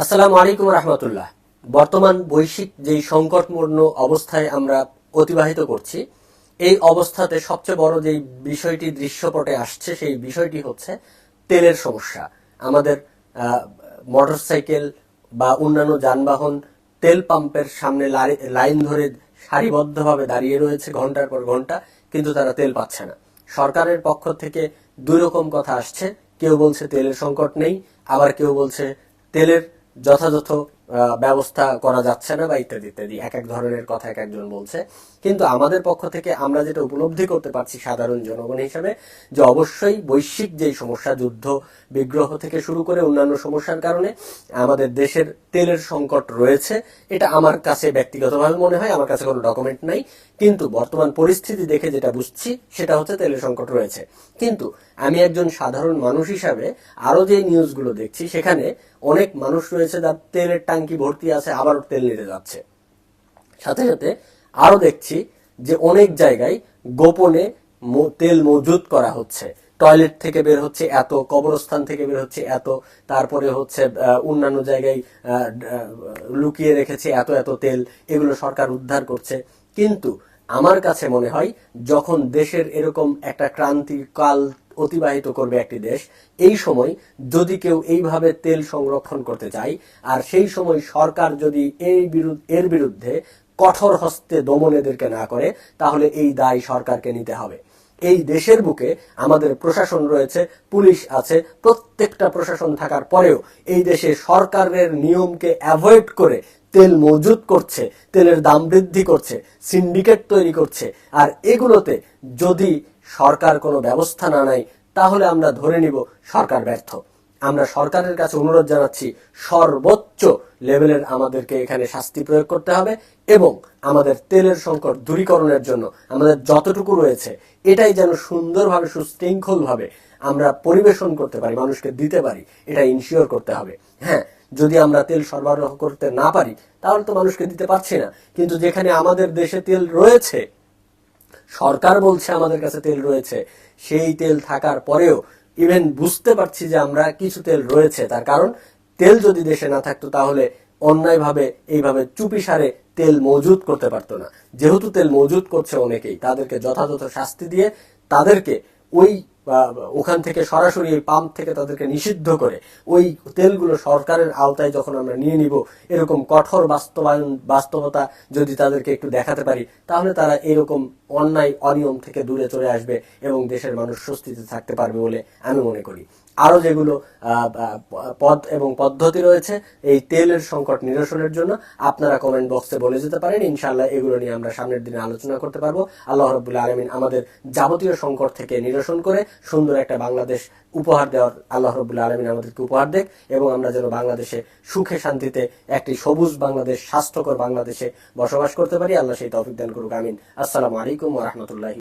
আসসালামু আলাইকুম রহমতুল্লাহ। বর্তমান বৈশ্বিক যেই সংকটপূর্ণ অবস্থায় আমরা অতিবাহিত করছি, এই অবস্থাতে সবচেয়ে বড় যেই বিষয়টি দৃশ্যপটে আসছে সেই বিষয়টি হচ্ছে তেলের সমস্যা। আমাদের মোটরসাইকেল বা অন্যান্য যানবাহন তেল পাম্পের সামনে লাইন ধরে সারিবদ্ধভাবে দাঁড়িয়ে রয়েছে ঘন্টার পর ঘন্টা, কিন্তু তারা তেল পাচ্ছে না। সরকারের পক্ষ থেকে দুই রকম কথা আসছে। কেউ বলছে তেলের সংকট নেই, আবার কেউ বলছে তেলের যথাযথ ব্যবস্থা করা যাচ্ছে না বা ইত্যাদি ইত্যাদি, এক এক ধরনের কথা এক একজন বলছে। কিন্তু আমাদের পক্ষ থেকে আমরা যেটা উপলব্ধি করতে পারছি সাধারণ জনগণ হিসেবে, যে অবশ্যই বৈশ্বিক যেই সমস্যা, যুদ্ধ বিগ্রহ থেকে শুরু করে অন্যান্য সমস্যার কারণে আমাদের দেশের তেলের সংকট রয়েছে। এটা আমার কাছে ব্যক্তিগতভাবে মনে হয়, আমার কাছে কোনো ডকুমেন্ট নাই, কিন্তু বর্তমান পরিস্থিতি দেখে যেটা বুঝছি সেটা হচ্ছে তেলের সংকট রয়েছে। কিন্তু আমি একজন সাধারণ মানুষ হিসাবে আরো যে নিউজগুলো দেখছি, সেখানে অনেক মানুষ রয়েছে যার তেলের ট্যাঙ্কি ভর্তি আছে, আবার তেল নিতে যাচ্ছে। সাথে সাথে আরো দেখছি যে অনেক জায়গায় গোপনে তেল মজুত করা হচ্ছে। টয়লেট থেকে বের হচ্ছে এত, কবরস্থান থেকে বের হচ্ছে এত, তারপরে হচ্ছে অন্যান্য জায়গায় লুকিয়ে রেখেছে এত এত তেল, এগুলো সরকার উদ্ধার করছে। কিন্তু আমার কাছে মনে হয়, যখন দেশের এরকম একটা ক্রান্তিকাল অতিবাহিত করবে একটি দেশ, এই সময় যদি কেউ এইভাবে তেল সংরক্ষণ করতে চায়, আর সেই সময় সরকার যদি এর বিরুদ্ধে কঠোর হস্তে দমন এদেরকে না করে, তাহলে এই দায় সরকারকে নিতে হবে। এই দেশের বুকে আমাদের প্রশাসন রয়েছে, পুলিশ আছে, প্রত্যেকটা প্রশাসন থাকার পরেও এই দেশে সরকারের নিয়মকে অ্যাভয়েড করে তেল মজুত করছে, তেলের দাম বৃদ্ধি করছে, সিন্ডিকেট তৈরি করছে। আর এগুলোতে যদি সরকার কোনো ব্যবস্থা না নেয়, তাহলে আমরা ধরে নিব সরকার ব্যর্থ। আমরা সরকারের কাছে অনুরোধ জানাচ্ছি, সর্বোচ্চ লেভেলের আমাদেরকে এখানে শাস্তি প্রয়োগ করতে হবে, এবং আমাদের তেলের সংকট দূরীকরণের জন্য আমাদের যতটুকু রয়েছে এটাই যেন সুন্দরভাবে সুশৃঙ্খলভাবে আমরা পরিবেশন করতে পারি, মানুষকে দিতে পারি, এটা ইনশিওর করতে হবে। হ্যাঁ, যদি আমরা তেল সরবরাহ করতে না পারি, তাহলে তো মানুষকে দিতে পারছি না। কিন্তু যেখানে আমাদের দেশে তেল রয়েছে, সরকার বলছে আমাদের কাছে তেল রয়েছে, সেই তেল থাকার পরেও ইভেন বুঝতে পারছি যে আমরা কিছু তেল রয়েছে, তার কারণ তেল যদি দেশে না থাকতো তাহলে অন্যায়ভাবে এইভাবে চুপিসারে তেল মজুত করতে পারতো না। যেহেতু তেল মজুত করছে অনেকেই, তাদেরকে যথাযথ শাস্তি দিয়ে তাদেরকে ওখান থেকে সরাসরি এই পাম্প থেকে তাদেরকে নিষিদ্ধ করে ওই তেলগুলো সরকারের আওতায় যখন আমরা নিয়ে নিব, এরকম কঠোর বাস্তবতা যদি তাদেরকে একটু দেখাতে পারি, তাহলে তারা এরকম অন্যায় অনিয়ম থেকে দূরে চলে আসবে এবং দেশের মানুষ স্বস্তিতে থাকতে পারবে বলে আমি মনে করি। আরো যেগুলো পদ এবং পদ্ধতি রয়েছে এই তেলের সংকট নিরসনের জন্য, আপনারা কমেন্ট বক্সে বলে যেতে পারেন। ইনশাআল্লাহ এগুলো নিয়ে আমরা সামনের দিনে আলোচনা করতে পারবো। আল্লাহ রাব্বুল আলামিন আমাদের যাবতীয় সংকট থেকে নিরসন করে সুন্দর একটা বাংলাদেশ উপহার দেওয়ার আল্লাহ রাব্বুল আলামিন আমাদেরকে উপহার দেখ, এবং আমরা যেন বাংলাদেশে সুখে শান্তিতে একটি সবুজ বাংলাদেশ, স্বাস্থ্যকর বাংলাদেশে বসবাস করতে পারি। আল্লাহ সেই তৌফিক দান করুক, আমিন। আসসালামু আলাইকুম ওয়া রাহমাতুল্লাহি।